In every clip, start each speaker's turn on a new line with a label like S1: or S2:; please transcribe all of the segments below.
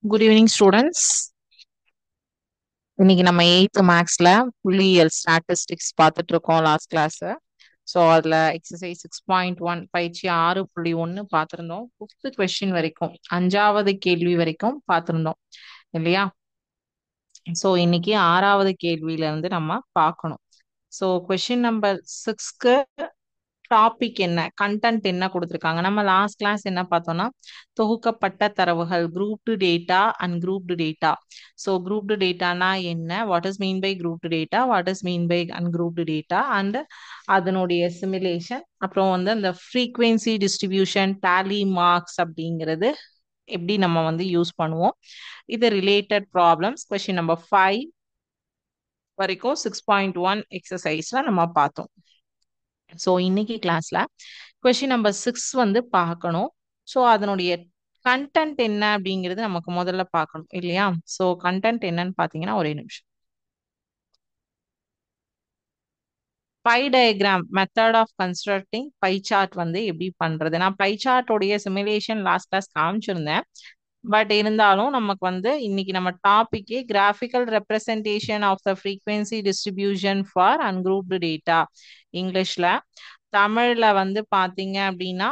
S1: Good evening students. இன்னைக்கு நம்ம eighth மேக்ஸ்ல புள்ளியியல் ஸ்டாட்டிஸ்டிக்ஸ் பார்த்துட்டு இருக்கோம் லாஸ்ட் கிளாஸ். ஸோ அதுல எக்ஸசைஸ் 6.1 பயிற்சி 6.1 பார்த்திருந்தோம். ஃபிஃப்த் கொஸ்டின் வரைக்கும், அஞ்சாவது கேள்வி வரைக்கும் பார்த்திருந்தோம் இல்லையா? ஸோ இன்னைக்கு ஆறாவது கேள்வியில இருந்து நம்ம பார்க்கணும். ஸோ கொஸ்டின் நம்பர் 6க்கு டாபிக் என்ன, கண்டென்ட் என்ன கொடுத்துருக்காங்க. நம்ம லாஸ்ட் கிளாஸ் என்ன பார்த்தோம்னா, தொகுக்கப்பட்ட தரவுகள், grouped data and grouped data. So grouped டேட்டானா என்ன, what is mean by grouped data, what is mean by ungrouped data, and அதனுடைய சிமுலேஷன், அப்புறம் வந்து அந்த ஃப்ரீக்வன்சி டிஸ்ட்ரிபியூஷன், டேலி மார்க்ஸ் அப்படிங்கிறது எப்படி நம்ம வந்து யூஸ் பண்ணுவோம். இது ரிலேட்டட் ப்ராப்ளம்ஸ் கொஸ்டின் நம்பர் 5 வரைக்கும் 6.1 எக்ஸசைஸ்ல நம்ம பார்த்தோம். ஸோ இன்னைக்கு கிளாஸ்ல கொஸ்டின் நம்பர் 6 வந்து பார்க்கணும். ஸோ அதனுடைய கண்டென்ட் என்ன அப்படிங்கிறது நமக்கு முதல்ல பார்க்கணும் இல்லையா? ஸோ கண்டென்ட் என்னன்னு பார்த்தீங்கன்னா, ஒரே நிமிஷம். Pie diagram method of constructing pie chart வந்து எப்படி பண்றது. நான் பை சார்ட்டோடைய சிமுலேஷன் லாஸ்ட் கிளாஸ் காமிச்சிருந்தேன். பட் இருந்தாலும் நமக்கு வந்து இன்னைக்கு நம்ம டாபிக்கே graphical representation of the frequency distribution for ungrouped data. இங்கிலீஷ்ல, தமிழ்ல வந்து பாத்தீங்க அப்படின்னா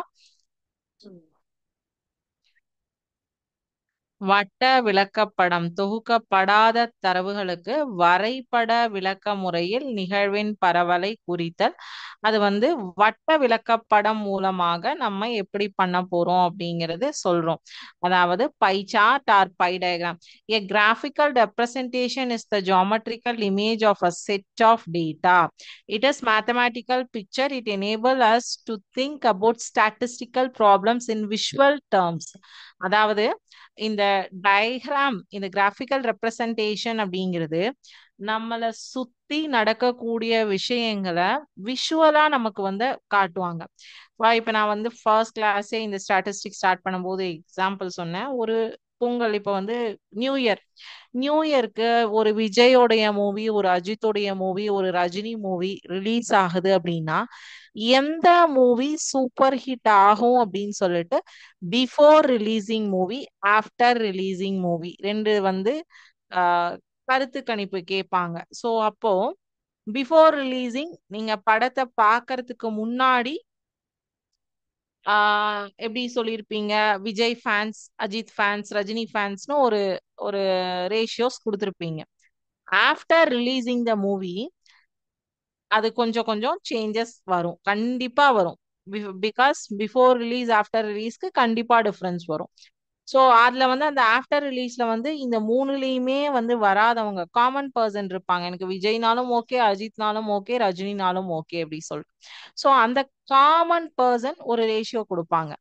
S1: வட்ட விளக்கப்படம், தொகுக்கப்படாத தரவுகளுக்கு வரைபட விளக்க முறையில் நிகழ்வின் பரவலை குறித்தல். அது வந்து வட்ட விளக்கப்படம் மூலமாக நம்ம எப்படி பண்ண போறோம் அப்படிங்கறது சொல்றோம். அதாவது pie chart or pie diagram. A graphical representation is the geometrical image of a set of data. It is mathematical picture. It enables us to think about statistical problems in visual terms. அதாவது இந்த diagram, இந்த graphical representation அப்படிங்கிறது நம்மளை சுத்தி நடக்கக்கூடிய விஷயங்களை விஷுவலா நமக்கு வந்து காட்டுவாங்க. இப்ப நான் வந்து ஃபர்ஸ்ட் கிளாஸே இந்த ஸ்டாட்டிஸ்டிக்ஸ் ஸ்டார்ட் பண்ணும்போது எக்ஸாம்பிள் சொன்னேன். ஒரு பொங்கல், இப்ப வந்து நியூ இயர், நியூ இயர்க்கு ஒரு விஜயோடைய மூவி, ஒரு அஜித்தோடைய மூவி, ஒரு ரஜினி மூவி ரிலீஸ் ஆகுது அப்படின்னா எந்த மூவி சூப்பர் ஹிட் ஆகும் அப்படின்னு சொல்லிட்டு before releasing movie, after releasing movie ரெண்டு வந்து ஆஹ் கருத்து கணிப்பு கேட்பாங்க. ஸோ அப்போ பிஃபோர் ரிலீசிங் நீங்க படத்தை பார்க்கறதுக்கு முன்னாடி எப்படி சொல்லியிருப்பீங்க, விஜய் ஃபேன்ஸ், அஜித் ஃபேன்ஸ், ரஜினி ஃபேன்ஸ்னு ஒரு ஒரு ரேஷியோஸ் கொடுத்துருப்பீங்க. ஆஃப்டர் ரிலீசிங் த மூவி அது கொஞ்சம் கொஞ்சம் சேஞ்சஸ் வரும், கண்டிப்பா வரும். பிகாஸ் பிஃபோர் ரிலீஸ் ஆஃப்டர் ரிலீஸ்க்கு கண்டிப்பா டிஃபரன்ஸ் வரும். ஸோ அதுல வந்து அந்த ஆஃப்டர் ரிலீஸ்ல வந்து இந்த மூணுலயுமே வந்து வராதவங்க காமன் பர்சன் இருப்பாங்க. எனக்கு விஜய்னாலும் ஓகே, அஜித்னாலும் ஓகே, ரஜினினாலும் ஓகே அப்படி சொல்லிட்டு. ஸோ அந்த காமன் பர்சன் ஒரு ரேஷியோ கொடுப்பாங்க.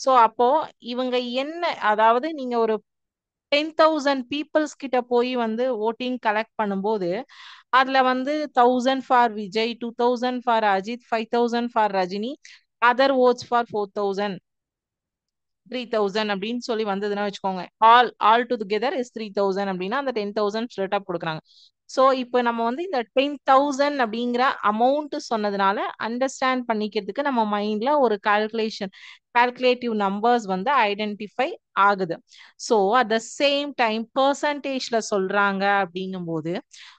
S1: ஸோ அப்போ இவங்க என்ன, அதாவது நீங்க ஒரு 10,000 பீப்புள்ஸ் கிட்ட போய் வந்து ஓட்டிங் கலெக்ட் பண்ணும்போது அதுல வந்து 1000 for Vijay, 2000 for Ajith, 5000 for Rajini, other votes for 4000, 3000 அப்படின்னு சொல்லி வந்ததுன்னா வச்சுக்கோங்க, ஆல் டுகெதர் இஸ் 3000 அப்படின்னா அந்த 10,000 ஸ்ப்ளிட் அப் கொடுக்குறாங்க. ஸோ இப்போ நம்ம வந்து இந்த 10,000 அப்படிங்கிற அமௌண்ட் சொன்னதுனால அண்டர்ஸ்டாண்ட் பண்ணிக்கிறதுக்கு நம்ம மைண்ட்ல ஒரு கால்குலேட்டிவ் நம்பர்ஸ் வந்து ஐடென்டிஃபை ஆகுது. So at the same time பர்சன்டேஜ்ல சொல்றாங்க அப்படிங்கும்போது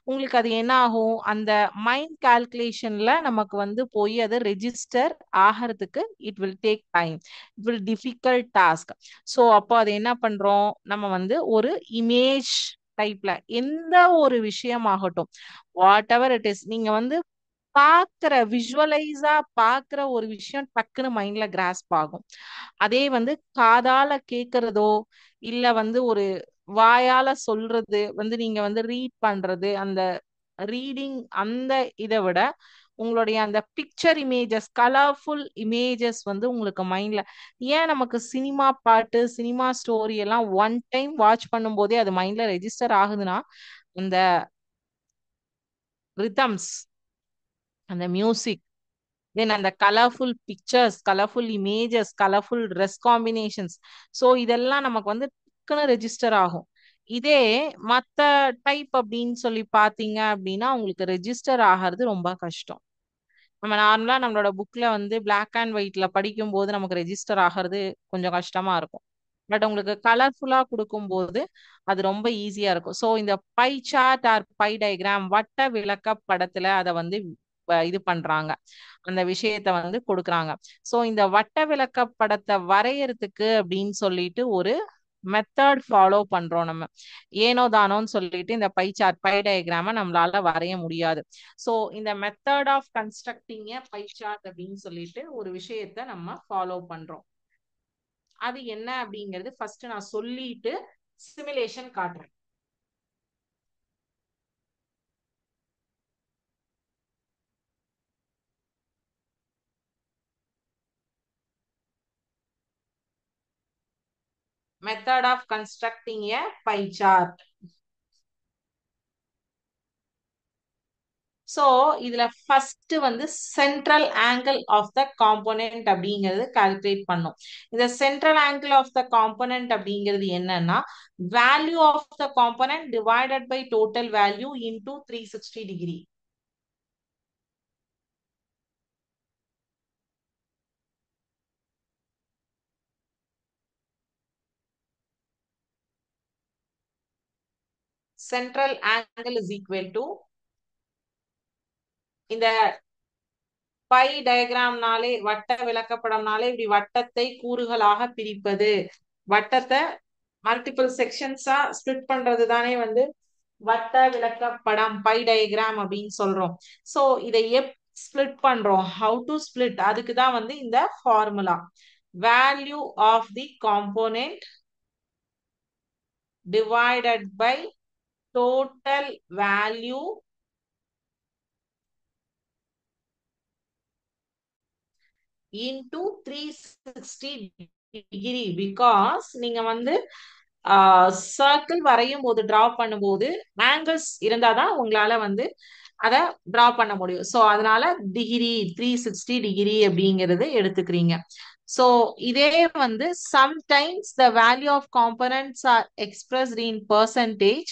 S1: உங்களுக்கு அது என்ன ஆகும், அந்த மைண்ட் கால்குலேஷன்ல நமக்கு வந்து போய் அது ரெஜிஸ்டர் ஆகிறதுக்கு it will take time, it will difficult task. So அப்போ அது என்ன பண்றோம், நம்ம வந்து ஒரு இமேஜ் டைப்ல எந்த ஒரு விஷயமாகட்டும், வாட் எவர் இட் இஸ், நீங்க வந்து பாக்குற விஷுவலைஸா பாக்குற ஒரு விஷயம் டக்குன்னு மைண்ட்ல கிராஸ்ப் ஆகும். அதே வந்து காதால கேக்குறதோ இல்ல வந்து ஒரு வாயால சொல்றது வந்து நீங்க வந்து ரீட் பண்றது, அந்த ரீடிங் அந்த இதை விட உங்களுடைய அந்த பிக்சர் இமேஜஸ், கலர்ஃபுல் இமேஜஸ் வந்து உங்களுக்கு மைண்ட்ல, ஏன் நமக்கு சினிமா பாட்டு, சினிமா ஸ்டோரி எல்லாம் ஒன் டைம் வாட்ச் பண்ணும் போதே அது மைண்ட்ல ரெஜிஸ்டர் ஆகுதுன்னா அந்த ரிதம்ஸ், அந்த மியூசிக், தென் அந்த colourful pictures, colourful images, colourful dress combinations, so இதெல்லாம் நமக்கு வந்து டக்குன்னு ரெஜிஸ்டர் ஆகும். இதே மத்த டைப் அப்படின்னு சொல்லி பாத்தீங்க அப்படின்னா உங்களுக்கு ரெஜிஸ்டர் ஆகிறது ரொம்ப கஷ்டம். நம்ம நார்மலா நம்மளோட புக்ல வந்து பிளாக் அண்ட் ஒயிட்ல படிக்கும் போது நமக்கு ரெஜிஸ்டர் ஆகிறது கொஞ்சம் கஷ்டமா இருக்கும். பட் உங்களுக்கு கலர்ஃபுல்லா கொடுக்கும்போது அது ரொம்ப ஈஸியா இருக்கும். ஸோ இந்த pie chart or pie diagram வட்ட விளக்க படத்துல அதை வந்து இது பண்றாங்க, அந்த விஷயத்த வந்து கொடுக்குறாங்க. ஸோ இந்த வட்ட விளக்க படத்தை வரையறதுக்கு அப்படின்னு சொல்லிட்டு ஒரு மெத்தட் ஃபாலோ பண்றோம் நம்ம. ஏனோ தானோன்னு சொல்லிட்டு இந்த பை சார்ட் பை டயக்ராம நம்மளால வரைய முடியாது. ஸோ இந்த method of constructing a pie chart அப்படின்னு சொல்லிட்டு ஒரு விஷயத்த நம்ம ஃபாலோ பண்றோம். அது என்ன அப்படிங்கிறது ஃபர்ஸ்ட் நான் சொல்லிட்டு சிமுலேஷன் காட்டுறேன். Method of constructing a pie chart. So இதுல ஃபர்ஸ்ட் வந்து central angle of the component அப்படிங்கிறது கால்குலேட் பண்ணும். இந்த central angle of the component அப்படிங்கிறது என்னன்னா value of the component divided by total value into 360 degree. Central angle is equal to இந்த பை டயக்ராம்னாலே வட்ட விளக்கப்படம்னாலே இப்படி வட்டத்தை கூறுகளாக பிரிப்பது, வட்டத்தை மல்டிபிள் செக்ஷன்ஸா ஸ்பிளிட் பண்றது தானே வந்து வட்ட விளக்கப்படம் பை டயக்ராம் அப்படின்னு சொல்றோம். சோ இதை ஸ்பிளிட் பண்றோம், ஹவு டு ஸ்பிளிட், அதுக்கு தான் வந்து இந்த formula. Value of the component divided by total value into 360 degree. Because நீங்க வந்து சர்க்கிள் வரையும் போது டிரா பண்ணும்போது ஆங்கிள்ஸ் இருந்தாதான் உங்களால வந்து அதை டிரா பண்ண முடியும். ஸோ அதனால டிகிரி 360 டிகிரி அப்படிங்கிறது எடுத்துக்கிறீங்க. ஸோ இதே வந்து sometimes the value of components are expressed in percentage.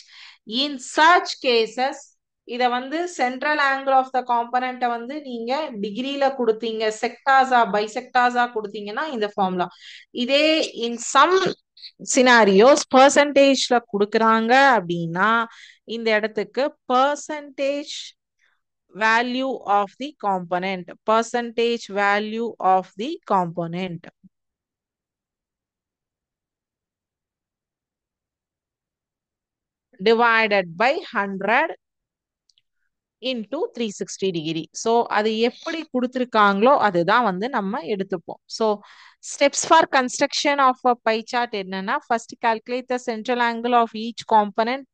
S1: In such cases இத வந்து சென்ட்ரல் ஆங்கிள் ஆஃப் த காம்பனண்ட்டை வந்து நீங்க டிகிரியில கொடுத்தீங்க, செக்டாஸா பைசெக்டாஸா கொடுத்தீங்கன்னா இந்த ஃபார்முலா. இதே இன் சம் சினாரியோஸ் பர்சன்டேஜ்ல கொடுக்குறாங்க அப்படின்னா இந்த இடத்துக்கு percentage value of the component, percentage value of the component divided by 100 into 360 degree. So அது எப்படி கொடுத்துருக்காங்களோ அதுதான் வந்து நம்ம எடுத்துப்போம். So steps for construction of a pie chart என்னன்னா first calculate the central angle of each component.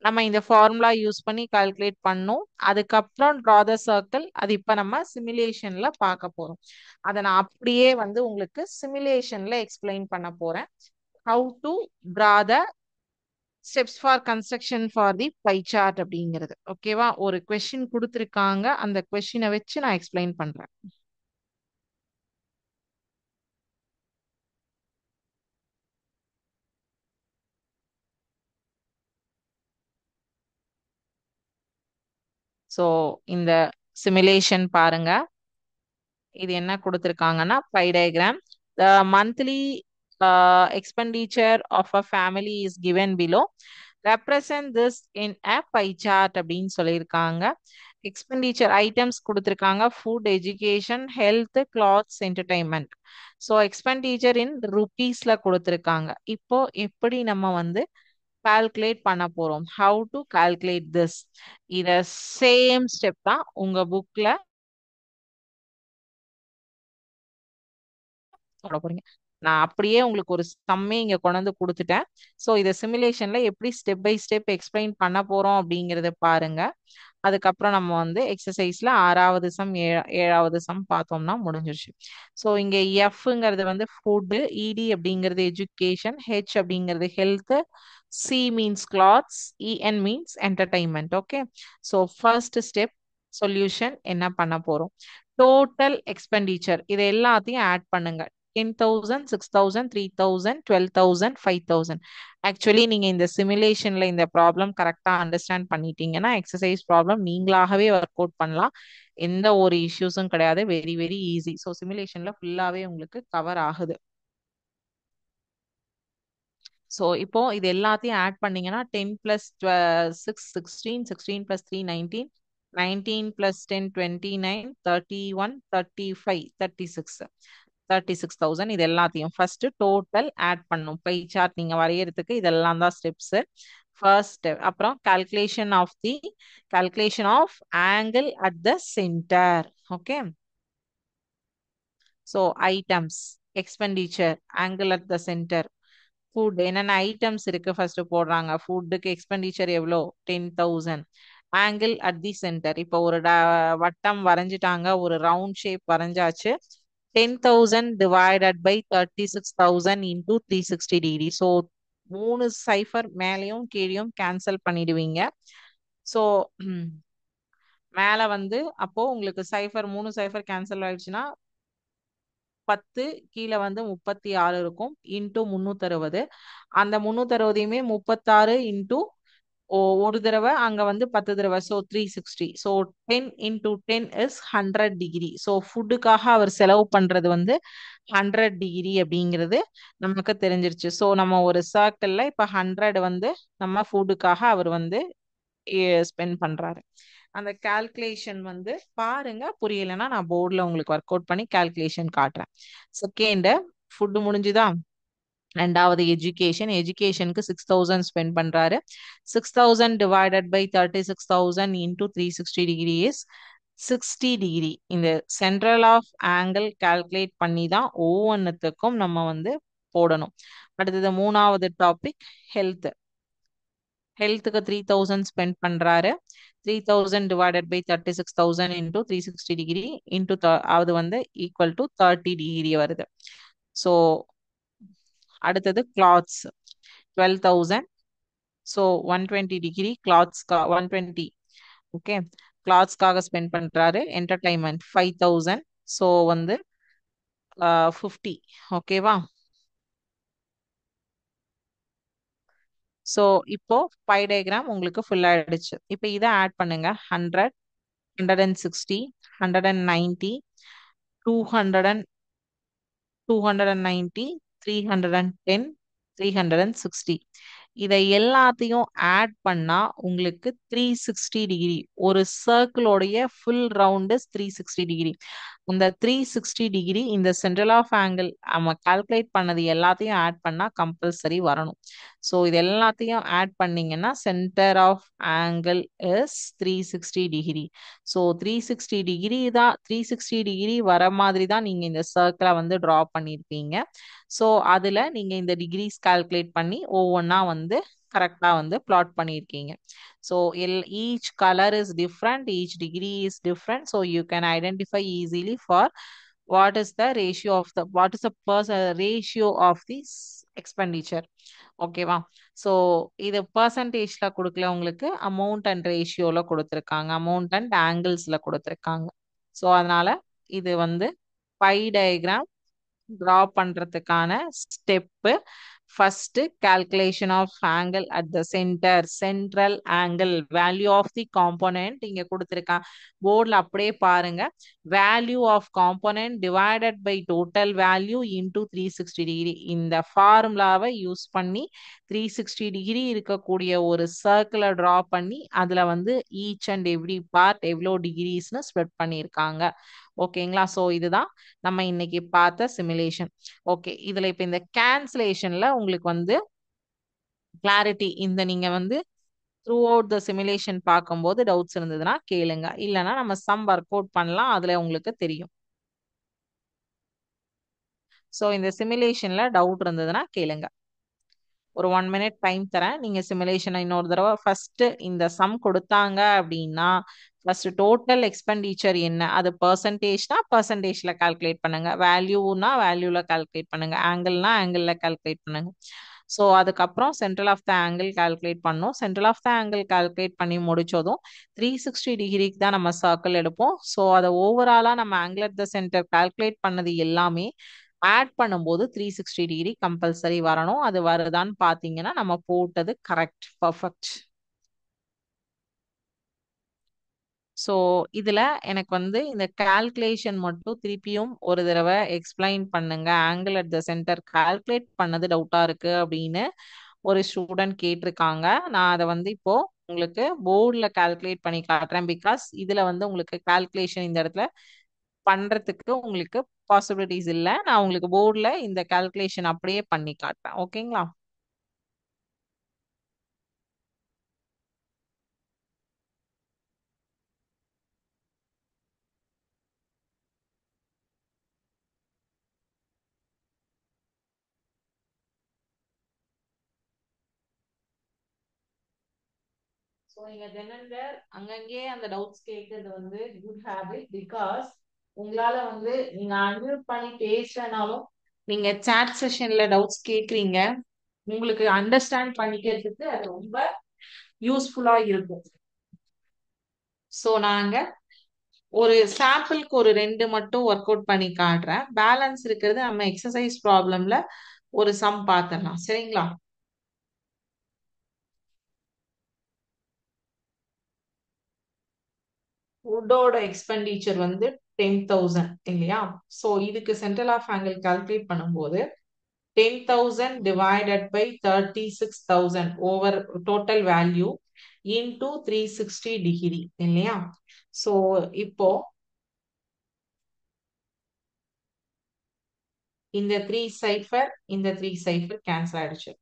S1: நம்ம இந்த ஃபார்முலா யூஸ் பண்ணி கால்குலேட் பண்ணோம். அதுக்கப்புறம் ட்ரா த சர்க்கிள். அது இப்போ நம்ம சிமுலேஷன்ல பார்க்க போறோம். அதை நான் அப்படியே வந்து உங்களுக்கு சிமுலேஷன்ல எக்ஸ்பிளைன் பண்ண போறேன். How to draw the steps for construction for the pie chart அப்படிங்கிறது. ஓகேவா? ஒரு கொஸ்டின் கொடுத்துருக்காங்க, அந்த கொஸ்டினை வச்சு நான் எக்ஸ்பிளைன் பண்றேன். ஸோ இந்த சிமுலேஷன் பாருங்க. இது என்ன கொடுத்துருக்காங்கன்னா by diagram. The monthly expenditure of a family is given below. Represent this in a pie chart அப்படின்னு சொல்லியிருக்காங்க. எக்ஸ்பெண்டிச்சர் ஐட்டம்ஸ் கொடுத்துருக்காங்க, food, education, health, clothes, entertainment. So expenditure in ருபீஸ்ல கொடுத்துருக்காங்க. இப்போ எப்படி நம்ம வந்து கால்குலேட் பண்ண போறோம்? How to calculate this? இத சேம் ஸ்டெப் தான் உங்க புக்ல போட போறீங்க. நான் அப்படியே உங்களுக்கு ஒரு சம்மே இங்க கொண்டு வந்து கொடுத்துட்டேன். ஸோ இதை சிமுலேஷன்ல எப்படி ஸ்டெப் பை ஸ்டெப் எக்ஸ்பிளைன் பண்ண போறோம் அப்படிங்கறத பாருங்க. அதுக்கப்புறம் நம்ம வந்து எக்ஸசைஸ்ல 6வது சம் 7வது சம் பார்த்தோம்னா முடிஞ்சிருச்சு. ஸோ இங்க எஃப்ங்கிறது வந்து ஃபுட், இடி அப்படிங்கிறது எஜுகேஷன், ஹெச் அப்படிங்கிறது ஹெல்த், சி மீன்ஸ் கிளாத்ஸ், இஎன் means entertainment. Okay. So first step solution என்ன பண்ண போறோம்? டோட்டல் எக்ஸ்பெண்டிச்சர் இது எல்லாத்தையும் ஆட் பண்ணுங்க. 10,000, 6,000, 3,000, 12,000, 5,000. ஆக்சுவலி நீங்க இந்த சிமுலேஷன்ல இந்த ப்ராப்ளம் கரெக்டா அண்டர்ஸ்டாண்ட் பண்ணிட்டீங்கன்னா எக்ஸசைஸ் ப்ராப்ளம் நீங்களாகவே ஒர்க் அவுட் பண்ணலாம். எந்த ஒரு இஷ்யூஸும் கிடையாது. Very very easy. ஸோ சிமுலேஷன்ல ஃபுல்லாவே உங்களுக்கு கவர் ஆகுது. ஸோ இப்போ இது எல்லாத்தையும் ஆட் பண்ணீங்கன்னா 10 பிளஸ் 6 16 16 பிளஸ் 3 19 19 பிளஸ் 10 29 31 35 36 36,000 இது எல்லாத்தையும் ஃபர்ஸ்ட் டோட்டல் ஆட் பண்ணும். பை சார்ட் நீங்க வரையறதுக்கு இதெல்லாம் தான் ஸ்டெப்ஸ். First step. அப்புறம் calculation of angle at the centre. Okay. So items, expenditure, angle at the centre, food என்னென்ன ஐட்டம்ஸ் இருக்கு ஃபர்ஸ்ட் போடுறாங்க. ஃபுட்டுக்கு எக்ஸ்பெண்டிச்சர் எவ்வளோ 10,000. Angle at the centre. இப்போ ஒரு வட்டம் வரைஞ்சிட்டாங்க, ஒரு ரவுண்ட் ஷேப் வரைஞ்சாச்சு. 10,000 divided by 36,000 into 360 degree. So 3 cipher மேலேயும் கீழேயும் கேன்சல் பண்ணிடுவீங்க. ஸோ மேலே வந்து அப்போ உங்களுக்கு சைஃபர் 3 சைஃபர் கேன்சல் ஆயிடுச்சுன்னா 10, கீழே வந்து 36 இருக்கும். இன்டூ 360. அந்த 360யுமே 36 இன்டூ ஒரு தடவை அங்க வந்து 10 தடவை. So 360. So 10 into 10 is 100 degree. So ஃபுட்டுக்காக அவர் செலவு பண்றது வந்து 100 டிகிரி அப்படிங்கிறது நமக்கு தெரிஞ்சிருச்சு. ஸோ நம்ம ஒரு சர்க்கிள்ல இப்ப 100 வந்து நம்ம ஃபுட்டுக்காக அவர் வந்து ஸ்பெண்ட் பண்றாரு. அந்த கால்குலேஷன் வந்து பாருங்க, புரியலைன்னா நான் போர்டில் உங்களுக்கு ஒர்க் அவுட் பண்ணி கால்குலேஷன் காட்டுறேன். செகண்ட் ஃபுட் முடிஞ்சுதா? ரெண்டாவது எஜுகேஷனுக்கு 6,000 ஸ்பெண்ட் பண்றாரு. 6,000 divided by 36,000 into 360 degree is 60 degree. இந்த சென்ட்ரல் ஆஃப் ஆங்கிள் கால்குலேட் பண்ணி தான் ஒவ்வொன்றுத்துக்கும் நம்ம வந்து போடணும். அடுத்தது மூணாவது டாபிக் ஹெல்த். ஹெல்த்துக்கு 3,000 ஸ்பெண்ட் பண்றாரு. 3,000 divided by 36,000 into 360 degree into அது வந்து ஈக்குவல் டு 30 டிகிரி வருது. ஸோ அடுத்தது கிளாத்ஸ் 12,000. ஸோ 120 டிகிரி கிளாத்ஸ்கா 120. ஓகே. கிளாத்ஸ்க்காக ஸ்பெண்ட் பண்றாரு. என்டர்டைன்மெண்ட் 5,000. ஸோ வந்து 50. ஓகேவா? ஸோ இப்போ பை டயக்ராம் உங்களுக்கு ஃபுல் ஆயிடுச்சு. இப்போ இதை ஆட் பண்ணுங்க. 100, 160, 190, 200, 290, 310, 360. இதை எல்லாத்தையும் ஆட் பண்ணா உங்களுக்கு 360 டிகிரி. ஒரு சர்க்கிளோடைய ஃபுல் ரவுண்ட் 360 டிகிரி. அந்த 360 டிகிரி இந்த சென்ட்ரல் ஆஃப் ஆங்கிள் நம்ம கால்குலேட் பண்ணது எல்லாத்தையும் ஆட் பண்ணா கம்பல்சரி வரணும். ஸோ இது எல்லாத்தையும் ஆட் பண்ணீங்கன்னா center of angle is 360 degree. So 360 degree தான், 360 டிகிரி வர மாதிரி தான் நீங்க இந்த சர்க்கிளை வந்து டிரா பண்ணியிருப்பீங்க. ஸோ அதுல நீங்க இந்த டிகிரிஸ் கால்குலேட் பண்ணி ஒவ்வொன்றா வந்து கரெக்டா வந்து பிளாட் பண்ணியிருக்கீங்க. So each colour is different, each degree is different. So you can identify easily for what is the ratio of this expenditure. ஓகேவா? ஸோ இது பர்சன்டேஜ்ல கொடுக்கல, உங்களுக்கு அமௌண்ட் அண்ட் ரேஷியோல கொடுத்துருக்காங்க, அமௌண்ட் அண்ட் ஆங்கிள்ஸ்ல கொடுத்துருக்காங்க. ஸோ அதனால இது வந்து பை டயக்ராம் டிரா பண்றதுக்கான step. First calculation of angle at the center, central angle, value of the component இங்க கொடுத்துருக்கான். போர்டில் அப்படியே பாருங்க. Value of component divided by total value into 360 degree. இந்த ஃபார்முலாவை யூஸ் பண்ணி 360 டிகிரி இருக்கக்கூடிய ஒரு சர்க்கிளை டிரா பண்ணி அதுல வந்து ஈச் அண்ட் எவ்ரி பார்ட் எவ்வளோ டிகிரிஸ்னு ஸ்ப்ரெட் பண்ணியிருக்காங்க. ஓகேங்களா? ஸோ இதுதான் நம்ம இன்னைக்கு பார்த்த சிமுலேஷன். ஓகே. இதுல இப்ப இந்த கேன்சலேஷன்ல உங்களுக்கு வந்து கிளாரிட்டி, இந்த நீங்க வந்து த்ரூ அவுட் த சிமுலேஷன் பார்க்கும்போது டவுட்ஸ் இருந்ததுன்னா கேளுங்க, இல்லைன்னா நம்ம சம் ஒர்க் அவுட் பண்ணலாம், அதுல உங்களுக்கு தெரியும். ஸோ இந்த சிமுலேஷன்ல டவுட் இருந்ததுன்னா கேளுங்க. ஒரு 1 மினிட் டைம் தரேன். நீங்க சிமுலேஷனை இன்னொரு தடவை ஃபர்ஸ்ட் இந்த சம் கொடுத்தாங்க அப்படின்னா ஃபர்ஸ்ட் டோட்டல் எக்ஸ்பெண்டிச்சர் என்ன, அது பர்சன்டேஜ்னா பர்சன்டேஜ்ல கால்குலேட் பண்ணுங்க, வேல்யூனா வேல்யூல கால்குலேட் பண்ணுங்க, ஆங்கிள்னா ஆங்கிள் கால்குலேட் பண்ணுங்க. ஸோ அதுக்கப்புறம் central of the angle calculate பண்ணோம். Central of the angle calculate பண்ணி முடிச்சதும் 360 டிகிரிக்கு தான் நம்ம சர்க்கிள் எடுப்போம். ஸோ அதை ஓவராலா நம்ம angle at the centre calculate பண்ணது எல்லாமே ஆட் பண்ணும்போது 360 டிகிரி கம்பல்சரி வரணும். அது வருதான்னு பாத்தீங்கன்னா நம்ம போட்டது கரெக்ட், பர்ஃபெக்ட். ஸோ இதுல எனக்கு வந்து இந்த கால்குலேஷன் மட்டும் திருப்பியும் ஒரு தடவை எக்ஸ்பிளைன் பண்ணுங்க. Angle at the centre calculate பண்ணது டவுட்டா இருக்கு அப்படின்னு ஒரு ஸ்டூடெண்ட் கேட்டிருக்காங்க. நான் அதை வந்து இப்போ உங்களுக்கு போர்டில் கால்குலேட் பண்ணி காட்டுறேன். பிகாஸ் இதுல வந்து உங்களுக்கு கால்குலேஷன் இந்த இடத்துல பண்றதுக்கு உங்களுக்கு பாசிபிலிட்டிஸ் இல்லை. நான் உங்களுக்கு போர்டில் இந்த கால்குலேஷன் அப்படியே பண்ணி காட்டுறேன். ஓகேங்களா? ஸோ நீங்க தெனந்தர் அங்கங்கே அந்த டவுட்ஸ் கேட்கறது வந்து குட் ஹேபிட். பிகாஸ் உங்களால வந்து நீங்க அன்மியூட் பண்ணி பேசலனாலும் நீங்க சாட் செஷன்ல டவுட்ஸ் கேக்குறீங்க. உங்களுக்கு அண்டர்ஸ்டாண்ட் பண்ணிக்கிறதுக்கு அது ரொம்ப யூஸ்ஃபுல்லா இருக்கும். ஸோ நாங்க ஒரு சாம்பிளுக்கு ஒரு ரெண்டு மட்டும் ஒர்க் அவுட் பண்ணி காட்டுறேன். பேலன்ஸ் இருக்கிறது நம்ம எக்ஸசைஸ் ப்ராப்ளம்ல ஒரு சம் பார்த்துடலாம். சரிங்களா? வுட்டோட எக்ஸ்பெண்டிச்சர் வந்து 10,000 இல்லையா? ஸோ இதுக்கு சென்ட்ரல் ஆஃப் ஆங்கிள் கால்குலேட் பண்ணும்போது 10,000 divided by 36,000 over total value into 360 degree இல்லையா? ஸோ இப்போ இந்த த்ரீ சைஃபர் இந்த த்ரீ சைஃபர் கேன்சல் ஆயிடுச்சு.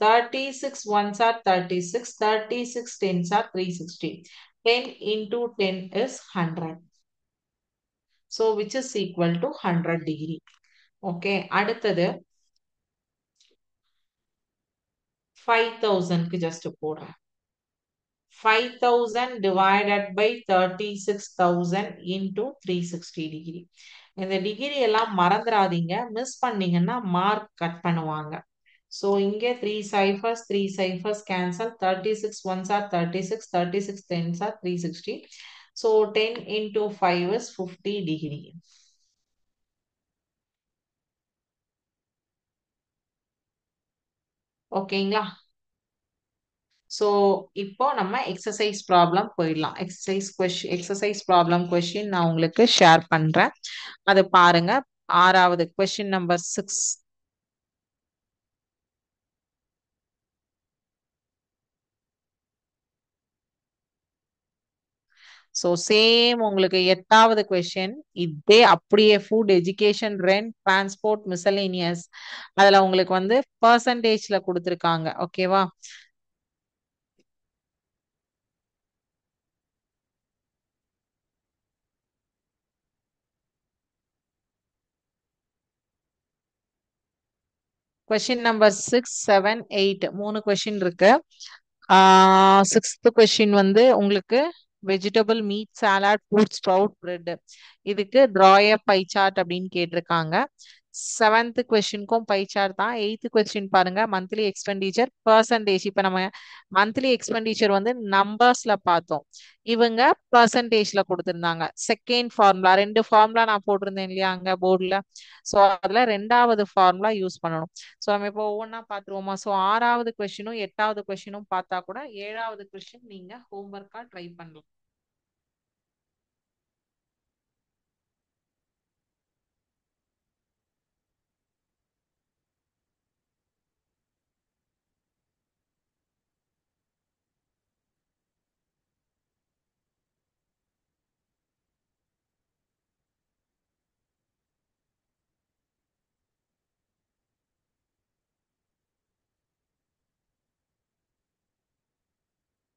S1: 36 ones are 36, 36 tens are 360. 10 into 10 is 100. So which is equal to 100 degree. Okay, அடுத்தது 5,000க்கு just போடுறேன். 5,000 divided by 36,000 into 360 degree. இந்த degree எல்லாம் மறந்துடாதீங்க. மிஸ் பண்ணீங்கன்னா மார்க் கட் பண்ணுவாங்க. ஸோ இங்கே three ciphers cancel. 36 ones are 36, 36 tens are 360. So 10 into 5 is 50 degree. ஓகேங்களா? So இப்போ நம்ம எக்ஸசைஸ் ப்ராப்ளம் போயிடலாம். எக்ஸசைஸ் ப்ராப்ளம் கொஸ்டின் நான் உங்களுக்கு ஷேர் பண்றேன். அது பாருங்க. ஆறாவது கொஸ்டின் நம்பர் 6. ஸோ சேம் உங்களுக்கு எட்டாவது கொஸ்டின் இதே அப்படியே food education rent transport miscellaneous அதுல உங்களுக்கு வந்து பர்சன்டேஜ்ல கொடுத்துருக்காங்க. ஓகேவா? கொஸ்டின் நம்பர் 6, 7, 8 மூணு கொஸ்டின் இருக்கு. சிக்ஸ்த் கொஸ்டின் வந்து உங்களுக்கு vegetable meet salad fruit sprout bread இதுக்கு டிராய பை சார்ட் அப்படின்னு கேட்டிருக்காங்க. செவன்த் கொஸ்டினுக்கும் பை சார்ட் தான். எயித்து கொஸ்டின் பாருங்க, மந்த்லி எக்ஸ்பெண்டிச்சர் பர்சன்டேஜ். இப்ப நம்ம மந்த்லி எக்ஸ்பெண்டிச்சர் வந்து நம்பர்ஸ்ல பார்த்தோம், இவங்க பர்சன்டேஜ்ல கொடுத்திருந்தாங்க. செகண்ட் ஃபார்முலா, ரெண்டு ஃபார்முலா நான் போட்டிருந்தேன் இல்லையா அங்க போர்டுல. ஸோ அதுல ரெண்டாவது ஃபார்முலா யூஸ் பண்ணணும். ஸோ நம்ம இப்போ ஒவ்வொன்றா பார்த்துருவோமா? ஸோ ஆறாவது கொஸ்டினும் எட்டாவது கொஸ்டினும் பார்த்தா கூட ஏழாவது கொஸ்டின் நீங்க ஹோம்ஒர்க்கா ட்ரை பண்ணலாம்.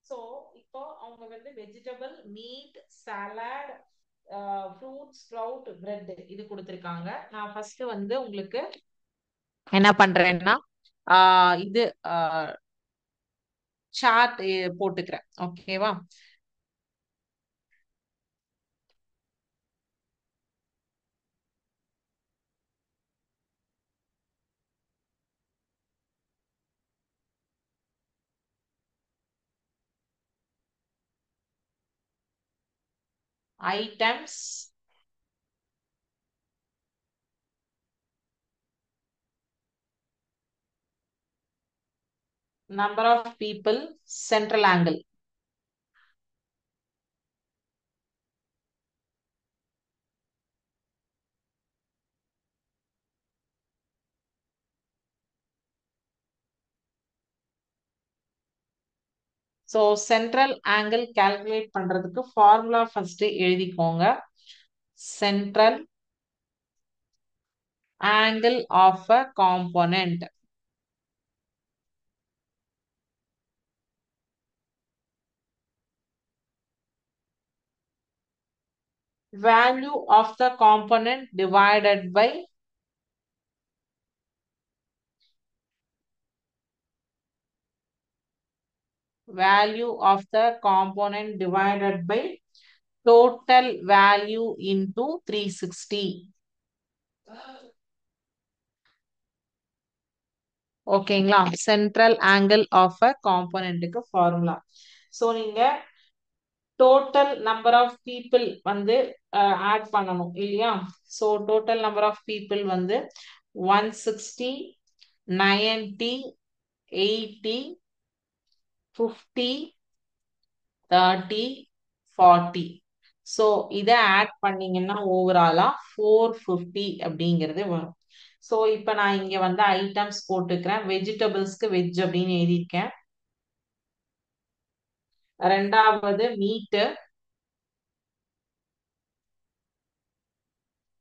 S1: ஸோ இப்போ அவங்க வந்து vegetable meet salad fruit sprout bread இது கொடுத்துருக்காங்க. நான் ஃபர்ஸ்ட் வந்து உங்களுக்கு என்ன பண்றேன்னா இது சார்ட் போட்டுக்கிறேன். ஓகேவா? Items, number of people, central angle. So central angle calculate பண்றதுக்கு ஃபார்முலா ஃபர்ஸ்ட் எழுதிக்கோங்க. Central angle of a component. Value of the component divided by value of the component divided by total value into 360. ஓகேங்களா? Central angle of a காம்போனன்ட்டுக்கு formula. So நீங்க total number of people வந்து add பண்ணணும் இல்லையா? So total number of people வந்து 160, 90, 80, 50, 30, 40. So இதை add பண்ணீங்கன்னா ஓவராலா 450 அப்படிங்கிறது வரும். ஸோ இப்போ நான் இங்க வந்து ஐட்டம்ஸ் போட்டுக்கிறேன். வெஜிடபிள்ஸ்க்கு வெஜ் அப்படின்னு எழுதியிருக்கேன். ரெண்டாவது மீட்டு,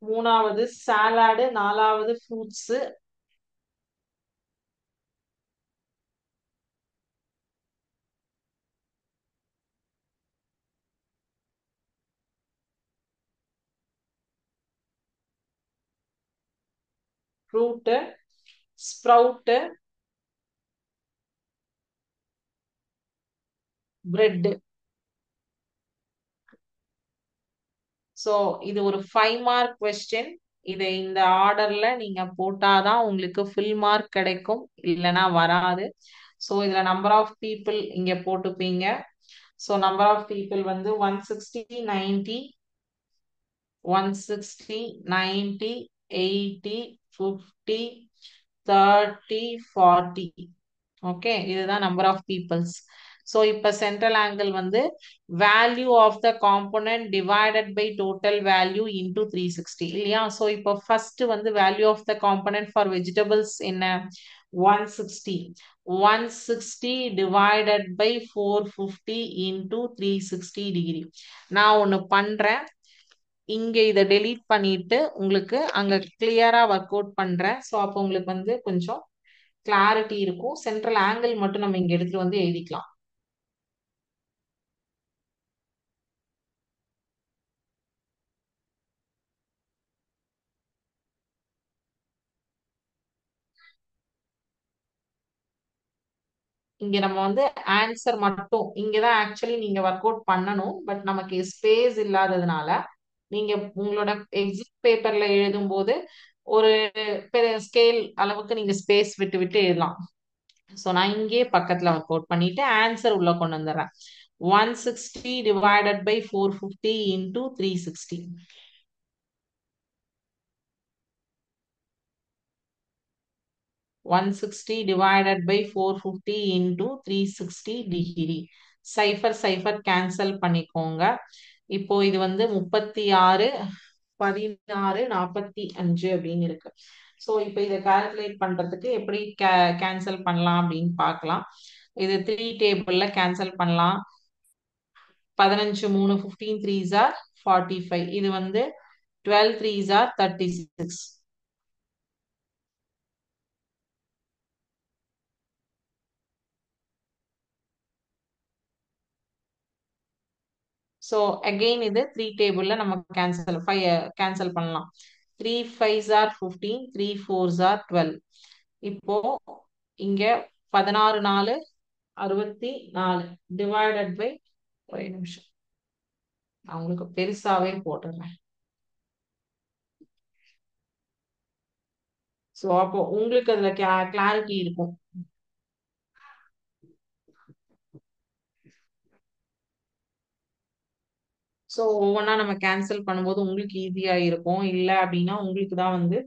S1: மூணாவது சாலாடு, நாலாவது fruits, fruit, sprout, bread. So இது ஒரு 5 மார்க் கொஸ்டின். இதை இந்த ஆர்டர்ல நீங்க போட்டாதான் உங்களுக்கு ஃபுல் மார்க் கிடைக்கும், இல்லைன்னா வராது. ஸோ இதுல நம்பர் ஆஃப் பீப்புள் இங்க போட்டுப்பீங்க. ஸோ நம்பர் ஆஃப் பீப்புள் வந்து 160, 90, 160, 90, 80, 50, 30, 40. ஓகே, இதுதான் நம்பர் ஆஃப் பீப்புள்ஸ். ஸோ இப்போ சென்ட்ரல் ஆங்கிள் வந்து value of the component divided by total value into 360 இல்லையா? ஸோ இப்போ ஃபர்ஸ்ட் வந்து value of the component for vegetables என்ன? 160. 160 divided by 450 into 360 degree. நான் ஒன்று பண்றேன். இங்க இதை டெலீட் பண்ணிட்டு உங்களுக்கு அங்க கிளியரா ஒர்க் அவுட் பண்றேன். ஸோ அப்போ உங்களுக்கு வந்து கொஞ்சம் கிளாரிட்டி இருக்கும். சென்ட்ரல் ஆங்கிள் மட்டும் நம்ம இங்க எடுத்துட்டு வந்து எழுதிக்கலாம். இங்க நம்ம வந்து ஆன்சர் மட்டும் இங்கதான் ஆக்சுவலி நீங்க ஒர்க் அவுட் பண்ணணும். பட் நமக்கு ஸ்பேஸ் இல்லாததுனால நீங்க உங்களோட எக்ஸிட் பேப்பர்ல எழுதும் போது ஒரு ஸ்கேல் அளவுக்கு நீங்க ஸ்பேஸ் விட்டு விட்டு எழுதலாம். ஸோ நான் இங்கே பக்கத்துல ஒர்க் அவுட் பண்ணிட்டு ஆன்சர் உள்ள கொண்டு வந்துடுறேன். 160 divided by 450 into 360. 160 divided by 450 into 360 degree. Cipher cipher cancel பண்ணிக்கோங்க. இப்போ இது வந்து 36, 16, 45 அப்படின்னு இருக்கு. ஸோ இப்போ இதை கால்குலேட் பண்றதுக்கு எப்படி கேன்சல் பண்ணலாம் அப்படின்னு பார்க்கலாம். இது 3 டேபிள்ல கேன்சல் பண்ணலாம். 15 3 15 3s are 45. இது வந்து 12 3s are 36. ஸோ அகெயின் இது 3 டேபிள்ல நம்ம கேன்சல் பண்ணலாம். 3 5s are 15, 3 4s are 12. இப்போ இங்க 16 4 64 டிவைடட் பை, ஒரே நிமிஷம் நான் உங்களுக்கு பெருசாவே போட்டுறேன். ஸோ அப்போ உங்களுக்கு அதுல கிளாரிட்டி இருக்கும். ஸோ ஒவ்வொன்றா நம்ம கேன்சல் பண்ணும்போது உங்களுக்கு ஈஸியா இருக்கும். இல்லை அப்படின்னா உங்களுக்கு தான் வந்து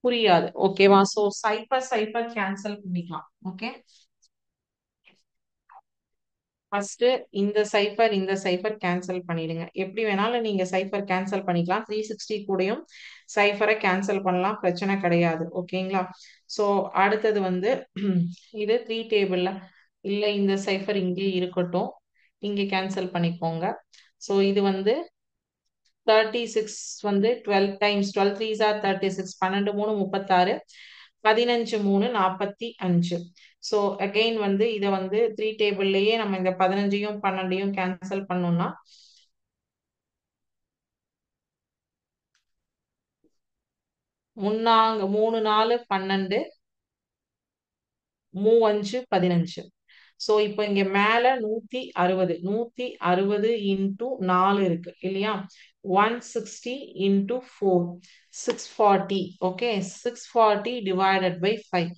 S1: புரியாது. ஓகேவா? ஸோ சைபர் சைபர் கேன்சல் பண்ணிக்கலாம். ஓகே, ஃபர்ஸ்ட் இந்த சைபர் கேன்சல் பண்ணிடுங்க. எப்படி வேணாலும் நீங்க சைபர் கேன்சல் பண்ணிக்கலாம். 360 கூடயும் சைபரை கேன்சல் பண்ணலாம், பிரச்சனை கிடையாது. ஓகேங்களா? ஸோ அடுத்தது வந்து இது 3 டேபிள்ல இல்ல இந்த சைஃபர் இங்கே இருக்கட்டும். இங்க கேன்சல் பண்ணிக்கோங்க. ஸோ இது வந்து 36 வந்து 12 times 12 threes are 36, 12 3 36, 15 3 45. So again வந்து இதை வந்து த்ரீ டேபிள்லயே நம்ம இந்த 15யும் 12யும் கேன்சல் பண்ணோம்னா முன்னாங்க 3 4 12 மூவஞ்சு 15. ஸோ இப்போ இங்க மேல 160 இன்டூ 4 இருக்கு இல்லையா? 160 into 4 640. Okay, 640 divided by 5.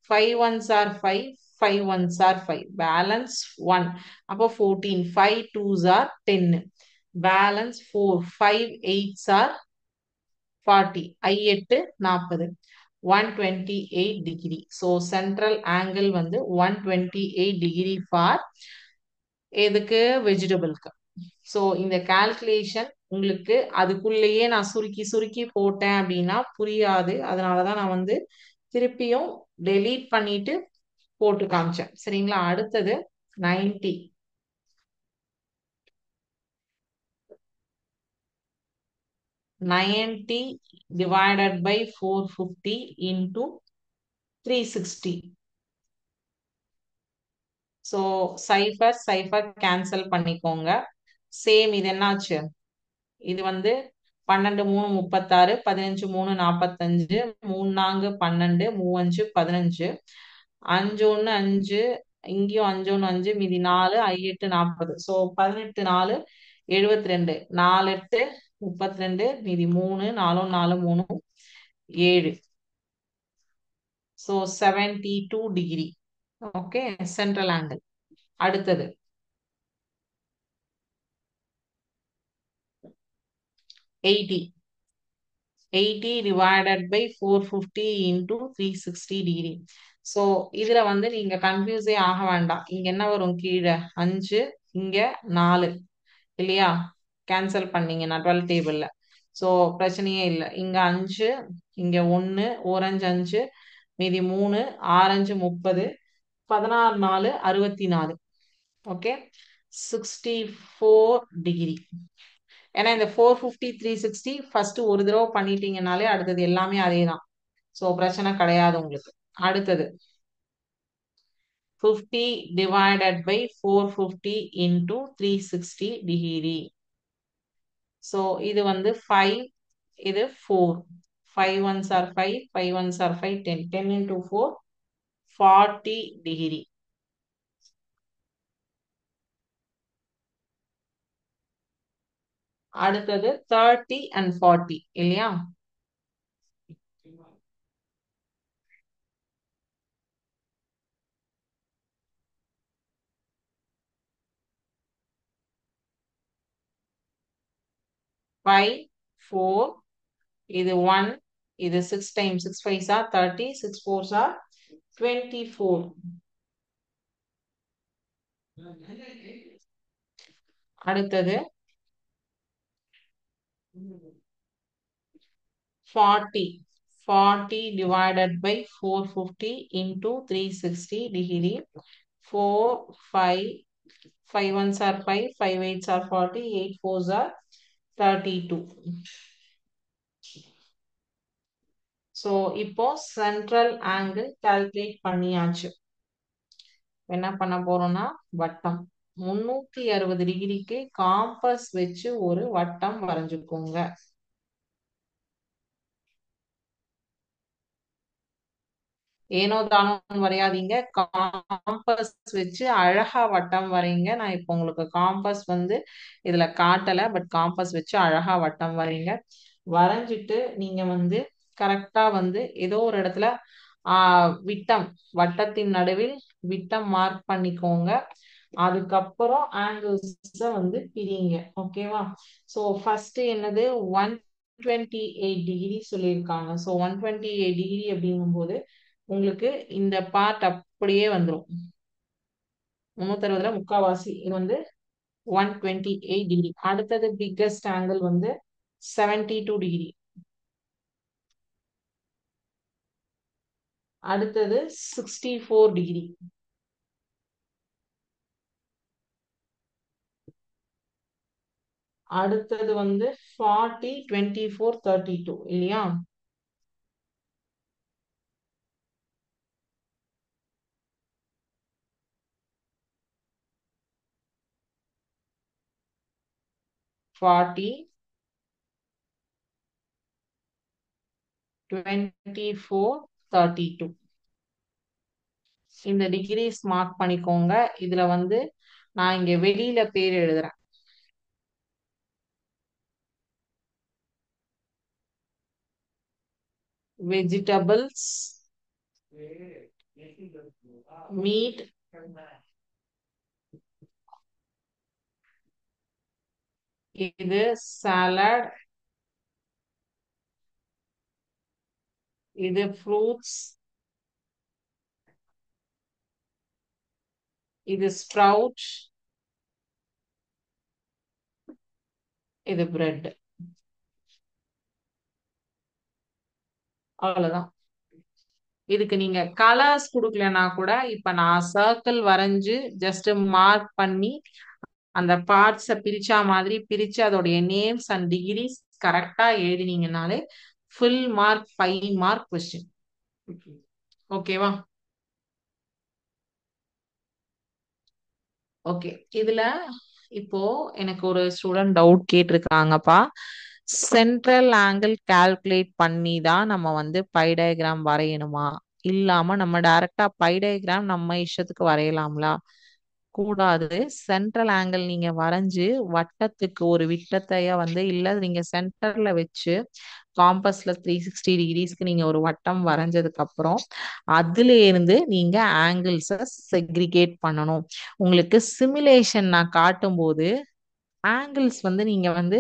S1: 5 ones are 5, 5 ones are 5, balance 1. அப்போ 14, 5 twos are 10, balance 4, 5 eights are 40, I 8 40, 128 degree. So central angle வந்து 128 டிகிரி ஃபார் எதுக்கு? வெஜிடபிள்க்கு. ஸோ இந்த கால்குலேஷன் உங்களுக்கு அதுக்குள்ளேயே நான் சுருக்கி சுருக்கி போட்டேன் அப்படின்னா புரியாது. அதனாலதான் நான் வந்து திருப்பியும் டெலீட் பண்ணிட்டு போட்டு காமிச்சேன். சரிங்களா? அடுத்தது 90. 90 divided by 450 into 360. So cipher cipher cancel பண்ணிக்கோங்க. சேம் இது என்னாச்சு? இது வந்து 12 3 36, 15 3 45, 3 4 12, மூவஞ்சு 15, 5 1 5, இங்கேயும் 5 1 5, மீதி 4, I 8 40. ஸோ 18 4 72, 4 8 32, மீதி 3, 4 4 3 7. So 72 degree. Okay, central angle. அடுத்தது 80. 80 divided by 450 into 360 degree. So இதுல வந்து நீங்க கன்ஃபியூஸே ஆக வேண்டாம். இங்க என்ன வரும்? கீழே 5, இங்க 4 இல்லையா? கேன்சல் பண்ணீங்கன்னா 12 டேபிள்ல. ஸோ பிரச்சனையே இல்லை. இங்க 5, இங்க 1, ஓரஞ்சு 5, மீதி 3, ஆரஞ்சு 30, 16 4 64. Okay, 64 degree. ஏன்னா இந்த 450 360 ஃபர்ஸ்ட் ஒரு தடவை பண்ணிட்டீங்கனாலே அடுத்தது எல்லாமே அதே தான். ஸோ பிரச்சனை கிடையாது உங்களுக்கு. அடுத்தது 50 divided by 450 into 360 degree. So இது வந்து 5, இது 4. 5 ones are 5, 5 ones are 5, 10. 10 into 4, 40 degree. அடுத்தது 30 and 40 இல்லையா? 5 4, இது 1, இது 6 times 6 5s are 30, 6 4s are 24. அடுத்தது 40. 40 divided by 450 into 360 degree. 4 5, 5 ones are 5, 5 eights are 40, 8 fours are 32. So இப்போ சென்ட்ரல் ஆங்கிள் கால்குலேட் பண்ணியாச்சு. என்ன பண்ண போறோம்னா வட்டம் 360 டிகிரிக்கு காம்பஸ் வச்சு ஒரு வட்டம் வரைஞ்சுக்கோங்க. ஏனோ தானோ வரையாதீங்க. காம்பஸ் வச்சு அழகா வட்டம் வரைங்க. நான் இப்போ உங்களுக்கு காம்பஸ் வந்து இதுல காட்டல, பட் காம்பஸ் வச்சு அழகா வட்டம் வரைங்க. வரைஞ்சிட்டு நீங்க வந்து கரெக்டா வந்து ஏதோ ஒரு இடத்துல விட்டம், வட்டத்தின் நடுவில் விட்டம் மார்க் பண்ணிக்கோங்க. அதுக்கப்புறம் ஆங்கிள்ஸ் வந்து பிரிங்க. ஓகேவா? ஸோ ஃபர்ஸ்ட் என்னது? 128 டிகிரி சொல்லியிருக்காங்க. ஸோ 128 டிகிரி அப்படிங்கும்போது உங்களுக்கு இந்த பார்ட் அப்படியே வந்துடும். 360ல முக்காவாசி இது வந்து 128 டிகிரி. அடுத்தது பிக்கஸ்ட் ஆங்கிள் வந்து 72 டிகிரி. அடுத்தது 64 டிகிரி. அடுத்தது வந்து 40, 24, 32 இல்லையா? 40, 24, 32 இந்த டிகிரிஸ் மார்க் பண்ணிக்கோங்க. இதுல வந்து நான் இங்க வெளியில பேர் எழுதுறேன். வெஜிடபிள்ஸ், மீட், இது சாலட், இது ஃப்ரூட்ஸ், இது ஸ்ப்ரவுட், இது பிரெட். அவ்வளவுதான். இதுக்கு நீங்க கலர்ஸ் குடுக்கலனா கூட இப்ப நான் சர்க்கிள் வரைஞ்சு ஜஸ்ட் மார்க் பண்ணி அந்த பார்ட்ஸ பிரிச்சா மாதிரி பிரிச்சு அதோடைய நேம்ஸ் அண்ட் டிகிரிஸ் கரெக்டா எழுதினீங்கனாலே ஃபுல் மார்க் 5 மார்க் கொஸ்டின். ஓகேவா? ஓகே. இதுல இப்போ எனக்கு ஒரு ஸ்டூடெண்ட் டவுட் கேட்டிருக்காங்கப்பா. சென்ட்ரல் ஆங்கிள் கால்குலேட் பண்ணி தான் நம்ம வந்து பை டயக்ராம் வரையணுமா? இல்லாம நம்ம டைரக்டா பை டயக்ராம் நம்ம இஷ்டத்துக்கு வரையலாம்லா? கூடாது. சென்ட்ரல் ஆங்கிள் நீங்க வரைஞ்சு வட்டத்துக்கு ஒரு விட்டத்தைய வந்து இல்ல நீங்க சென்டர்ல வச்சு காம்பஸ்ல 360 டிகிரிஸ்க்கு நீங்க ஒரு வட்டம் வரைஞ்சதுக்கு அப்புறம் அதுல இருந்து நீங்க ஆங்கிள்ஸ செக்ரிகேட் பண்ணணும். உங்களுக்கு சிமுலேஷன் நான் காட்டும்போது ஆங்கிள்ஸ் வந்து நீங்க வந்து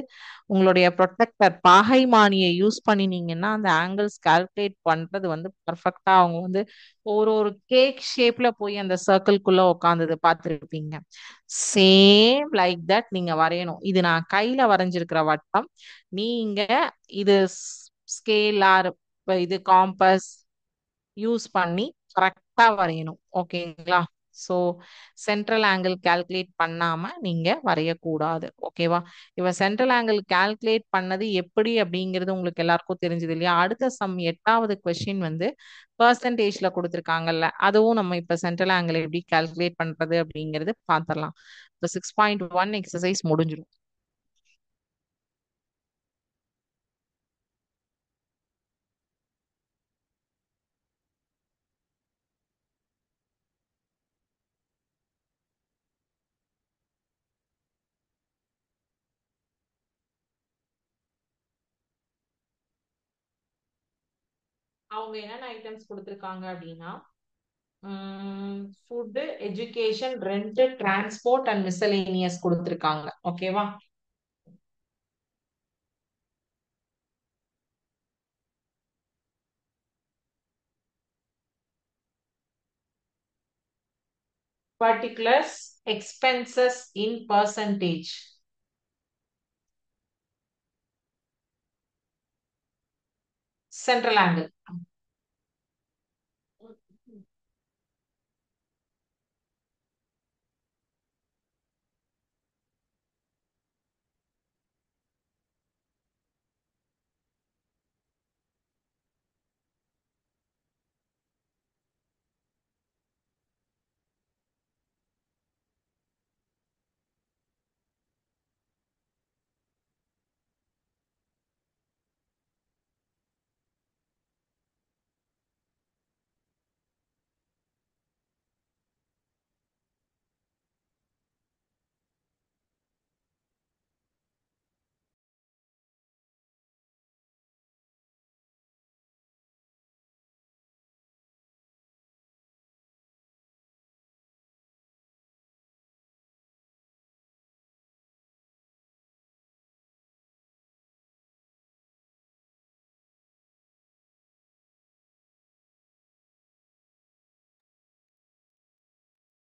S1: உங்களுடைய ப்ரொடெக்டர் பாகைமானியை யூஸ் பண்ணினீங்கன்னா அந்த ஆங்கிள்ஸ் கால்குலேட் பண்றது வந்து பர்ஃபெக்டா அவங்க வந்து ஒரு ஒரு கேக் ஷேப்ல போய் அந்த சர்க்கிள்குள்ள உட்காந்தது பார்த்துருப்பீங்க. சேம் லைக் தட் நீங்க வரையணும். இது நான் கையில வரைஞ்சிருக்கிற வட்டம். நீங்க இது ஸ்கேல் ஆர் இது காம்பஸ் யூஸ் பண்ணி கரெக்டா வரையணும். ஓகேங்களா? ஸோ சென்ட்ரல் ஆங்கிள் கால்குலேட் பண்ணாம நீங்க வரையக்கூடாது. ஓகேவா? இவ சென்ட்ரல் ஆங்கிள் கால்குலேட் பண்ணது எப்படி அப்படிங்கிறது உங்களுக்கு எல்லாருக்கும் தெரிஞ்சது இல்லையா? அடுத்த சம் 8வது கொஸ்டின் வந்து பெர்சன்டேஜ்ல கொடுத்துருக்காங்கல்ல, அதுவும் நம்ம இப்ப சென்ட்ரல் ஆங்கிள் எப்படி கால்குலேட் பண்றது அப்படிங்கிறது பார்த்துடலாம். இப்போ 6.1 எக்ஸசைஸ் முடிஞ்சிடும். அவங்க என்னென்ன ஐட்டம்ஸ் கொடுத்துருக்காங்க அப்படின்னா food, education, rent, transport and miscellaneous கொடுத்துருக்காங்க. ஓகேவா? Particulars, expenses in percentage. Central angle.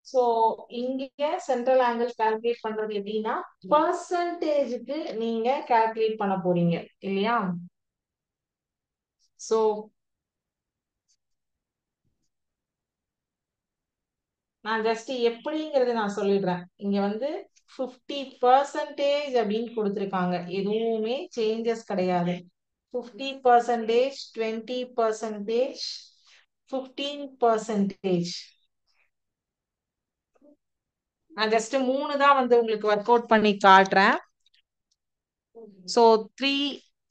S1: So இங்க சென்ட்ரல் ஆங்கிள் கால்குலேட் பண்றது எப்படின்னா பர்சன்டேஜுக்கு நீங்க கால்குலேட் பண்ண போறீங்க இல்லையா? ஸோ நான் ஜஸ்ட் எப்படிங்கிறது நான் சொல்லிடுறேன். இங்க வந்து 50% அப்படின்னு கொடுத்துருக்காங்க. எதுவுமே சேஞ்சஸ் கிடையாது. 50%, 20%, 15%. நான் ஜஸ்ட் மூணு தான் வந்து உங்களுக்கு ஒர்க் அவுட் பண்ணி காட்டுறேன். ஸோ 3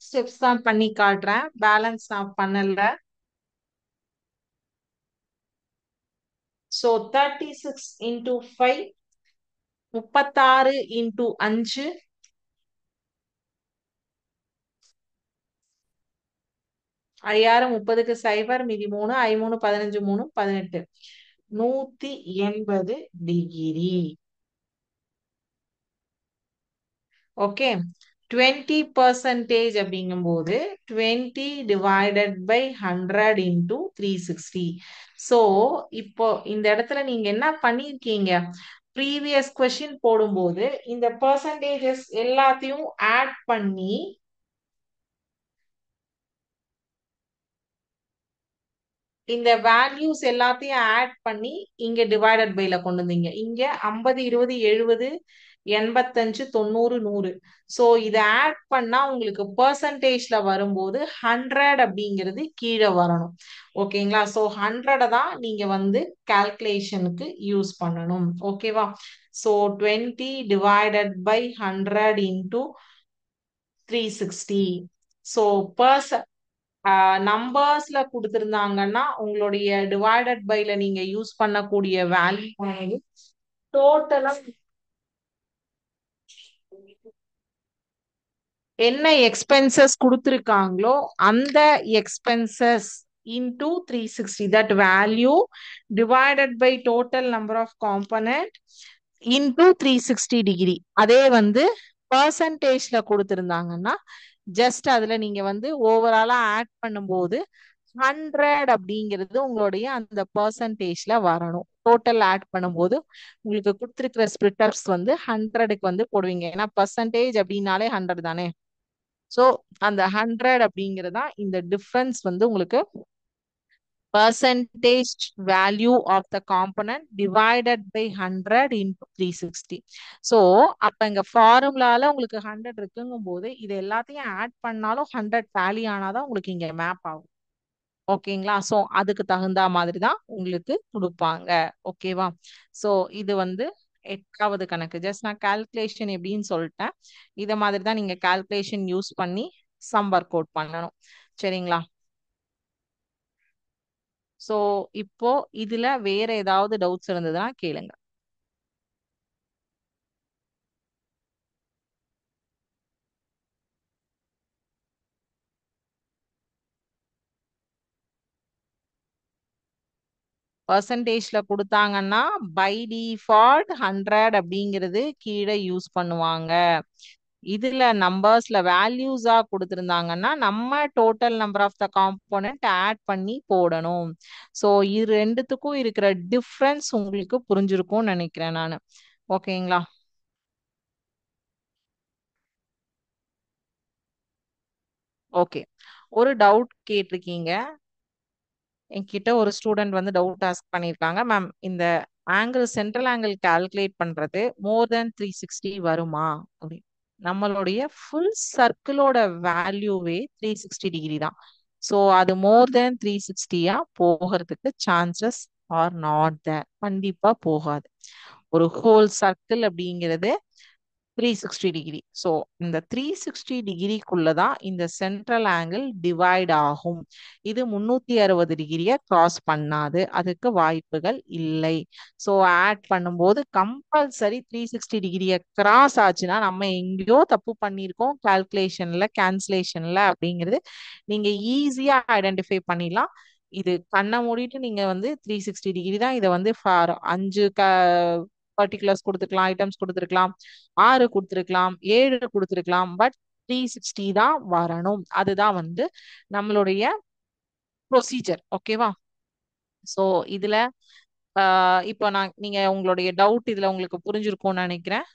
S1: ஸ்டெப்ஸ் தான் பண்ணி காட்டுறேன், பேலன்ஸ் நான் பண்ணல. ஸோ 36 இன்டூ 5, 36 இன்டூ 5, 6 30க்கு 0, மீதி 3, 3 15, 3 18, 180 டிகிரி. ஓகே. 20% அப்படிங்கும்போது 20 டிவைடட் பை 100 இன்டூ 360. ஸோ இப்போ இந்த இடத்துல நீங்க என்ன பண்ணிருக்கீங்க, ப்ரீவியஸ் கொஸ்டின் போடும்போது இந்த பர்சன்டேஜஸ் எல்லாத்தையும் ஆட் பண்ணி இந்த வேல்யூஸ் எல்லாத்தையும் ஆட் பண்ணி இங்க டிவைடட் பைல கொண்டு வந்தீங்க. இங்க 50 20 70 85 90 100. ஸோ இதை ஆட் பண்ணா உங்களுக்கு பர்சன்டேஜ்ல வரும்போது 100 அப்படிங்கிறது கீழே வரணும். ஓகேங்களா? ஸோ 100 தான் நீங்க வந்து கால்குலேஷனுக்கு யூஸ் பண்ணணும். ஓகேவா? So 20 divided by 100 into 360. So நம்பர்ஸ்ல கொடுத்திருந்தாங்கன்னா உங்களுடைய டிவைடட் பைல நீங்க யூஸ் பண்ணக்கூடிய வேல்யூ ஆனது டோட்டலா என்ன எக்ஸ்பென்சஸ் கொடுத்திருக்காங்களோ அந்த expenses into 360, that value divided by total number of component into 360 degree. அதே வந்து பர்சன்டேஜ்ல கொடுத்திருந்தாங்கன்னா ஜஸ்ட் அதுல நீங்க வந்து ஓவராலா ஆட் பண்ணும்போது 100 அப்படிங்கிறது உங்களுடைய அந்த பர்சன்டேஜ்ல வரணும். டோட்டல் ஆட் பண்ணும்போது உங்களுக்கு கொடுத்துருக்கிற ஸ்பிளிட்டர்ஸ் வந்து 100க்கு வந்து போடுவீங்க. ஏன்னா பர்சன்டேஜ் அப்படின்னாலே 100 தானே. ஸோ அந்த 100 அப்படிங்கிறதா இந்த டிஃபரன்ஸ் வந்து உங்களுக்கு percentage value of the component divided by 100 into 360. So அப்ப இங்க ஃபார்முலால உங்களுக்கு 100 இருக்குங்கும் போது இது எல்லாத்தையும் ஆட் பண்ணாலும் 100 டேலி ஆனாதான் உங்களுக்கு இங்க மேப் ஆகும். ஓகேங்களா? சோ அதுக்கு தகுந்த மாதிரி தான் உங்களுக்கு கொடுப்பாங்க. ஓகேவா? சோ இது வந்து 8வது கணக்கு. ஜஸ்ட் நான் கால்குலேஷன் எப்படின்னு சொல்லிட்டேன். இத மாதிரி தான் நீங்க கால்குலேஷன் யூஸ் பண்ணி சம் ஒர்க் அவுட் பண்ணணும். சரிங்களா? சோ இப்போ இதுல வேற ஏதாவது டவுட்ஸ் இருந்ததுன்னா கேளுங்க. பர்சன்டேஜ்ல கொடுத்தாங்கன்னா பை டிஃபால்ட் 100 அப்படிங்கிறது கீழே யூஸ் பண்ணுவாங்க. இதுல நம்பர்ஸ்ல வேல்யூஸா கொடுத்திருந்தாங்கன்னா நம்ம total number of the component add பண்ணி போடணும். சோ இது ரெண்டுத்துக்கும் இருக்கிற டிஃபரன்ஸ் உங்களுக்கு புரிஞ்சிருக்கும்னு நினைக்கிறேன் நான். ஓகேங்களா? ஓகே. ஒரு டவுட் கேட்டிருக்கீங்க. என்கிட்ட ஒரு ஸ்டூடெண்ட் வந்து டவுட் ஆஸ்க் பண்ணியிருக்காங்க, மேம் இந்த ஆங்கிள் சென்ட்ரல் ஆங்கிள் கால்குலேட் பண்றது மோர் தென் 360 வருமா அப்படின்னு. நம்மளுடைய ஃபுல் சர்க்கிளோட வேல்யூவே 360 டிகிரி தான். ஸோ அது மோர் தென் 360யா போகிறதுக்கு சான்சஸ் ஆர் நாட் தேர். கண்டிப்பா போகாது. ஒரு ஹோல் சர்க்கிள் அப்படிங்கிறது 360 டிகிரி. ஸோ இந்த 360 டிகிரிக்குள்ளதான் இந்த சென்ட்ரல் ஆங்கிள் டிவைட் ஆகும். இது 360 டிகிரியை கிராஸ் பண்ணாது. அதுக்கு வாய்ப்புகள் இல்லை. ஸோ ஆட் பண்ணும்போது கம்பல்சரி 360 டிகிரியை கிராஸ் ஆச்சுன்னா நம்ம எங்கேயோ தப்பு பண்ணியிருக்கோம் கால்குலேஷன்ல கேன்சலேஷன்ல அப்படிங்கிறது நீங்க ஈஸியா ஐடென்டிஃபை பண்ணிடலாம். இது கண்ணை மூடிட்டு நீங்க வந்து 360 டிகிரி தான் இதை வந்து ஃபார் 5 பர்டிகுலர்ஸ் கொடுத்துருக்கலாம், ஐட்டம்ஸ் கொடுத்துருக்கலாம், 6 கொடுத்துருக்கலாம், 7 கொடுத்துருக்கலாம். பட் 360 தான் வரணும். அதுதான் வந்து நம்மளுடைய ப்ரொசீஜர். ஓகேவா? சோ இதுல இப்போ நீங்க உங்களுடைய டவுட் இதுல உங்களுக்கு புரிஞ்சிருக்கும்னு நினைக்கிறேன்.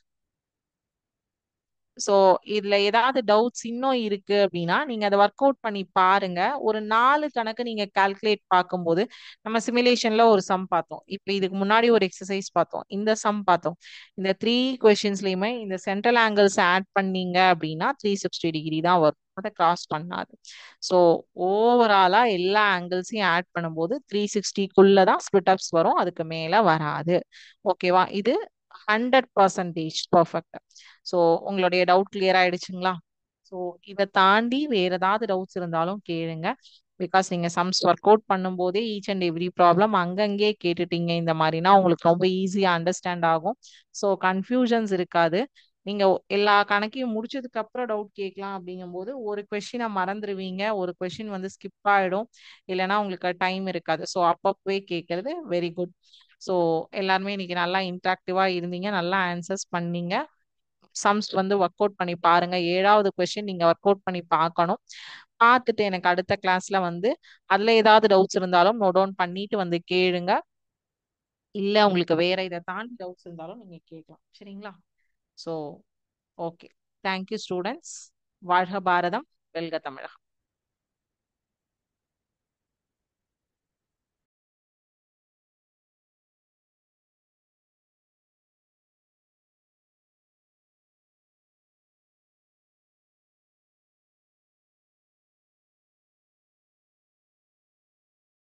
S1: ஸோ இதுல ஏதாவது டவுட்ஸ் இன்னும் இருக்கு அப்படின்னா நீங்க அதை ஒர்க் அவுட் பண்ணி பாருங்க. ஒரு 4 கணக்கு நீங்க கால்குலேட் பார்க்கும்போது நம்ம சிமுலேஷன்ல ஒரு சம் பார்த்தோம். இப்போ இதுக்கு முன்னாடி ஒரு எக்ஸசைஸ் பார்த்தோம். இந்த சம் பார்த்தோம். இந்த 3 கொஸ்டின்ஸ்லயுமே இந்த சென்ட்ரல் ஆங்கிள்ஸ் ஆட் பண்ணீங்க அப்படின்னா 360 டிகிரி தான் வரும். அதை கிராஸ் பண்ணாது. ஸோ ஓவராலா எல்லா ஆங்கிள்ஸையும் ஆட் பண்ணும்போது 360க்குள்ள தான் ஸ்பிட் அப்ஸ் வரும். அதுக்கு மேல வராது. ஓகேவா? இது 100% பர்ஃபெக்ட். ஸோ உங்களுடைய டவுட் கிளியர் ஆயிடுச்சுங்களா? ஸோ இதை தாண்டி வேற ஏதாவது டவுட்ஸ் இருந்தாலும் கேளுங்க. பிகாஸ் நீங்க சம்ஸ் ஒர்க் அவுட் பண்ணும்போதே ஈச் அண்ட் எவ்ரி ப்ராப்ளம் அங்கங்கே கேட்டுட்டீங்க இந்த மாதிரினா உங்களுக்கு ரொம்ப ஈஸியா அண்டர்ஸ்டாண்ட் ஆகும். ஸோ கன்ஃபியூஷன்ஸ் இருக்காது. நீங்க எல்லா கணக்கையும் முடிச்சதுக்கு அப்புறம் டவுட் கேட்கலாம் அப்படிங்கும்போது ஒரு கொஸ்டினை மறந்துடுவீங்க, ஒரு கொஸ்டின் வந்து ஸ்கிப் ஆயிடும், இல்லைன்னா உங்களுக்கு டைம் இருக்காது. ஸோ அப்பப்பவே கேட்கறது வெரி குட். ஸோ எல்லாருமே இன்னைக்கு நல்லா இன்ட்ராக்டிவா இருந்தீங்க, நல்லா ஆன்சர்ஸ் பண்ணீங்க. சம்ஸ் வந்து ஒர்க் அவுட் பண்ணி பாருங்க. 7வது கொஸ்டின் நீங்க ஒர்க் அவுட் பண்ணி பார்க்கணும். பார்த்துட்டு எனக்கு அடுத்த கிளாஸ்ல வந்து அதுல ஏதாவது டவுட்ஸ் இருந்தாலும் நோட் டவுன் பண்ணிட்டு வந்து கேளுங்க. இல்ல உங்களுக்கு வேற இதை தாண்டி டவுட்ஸ் இருந்தாலும் நீங்க கேட்கலாம். சரிங்களா? So okay. Thank you students. வாழ்க பாரதம், வெல்க தமிழகம்.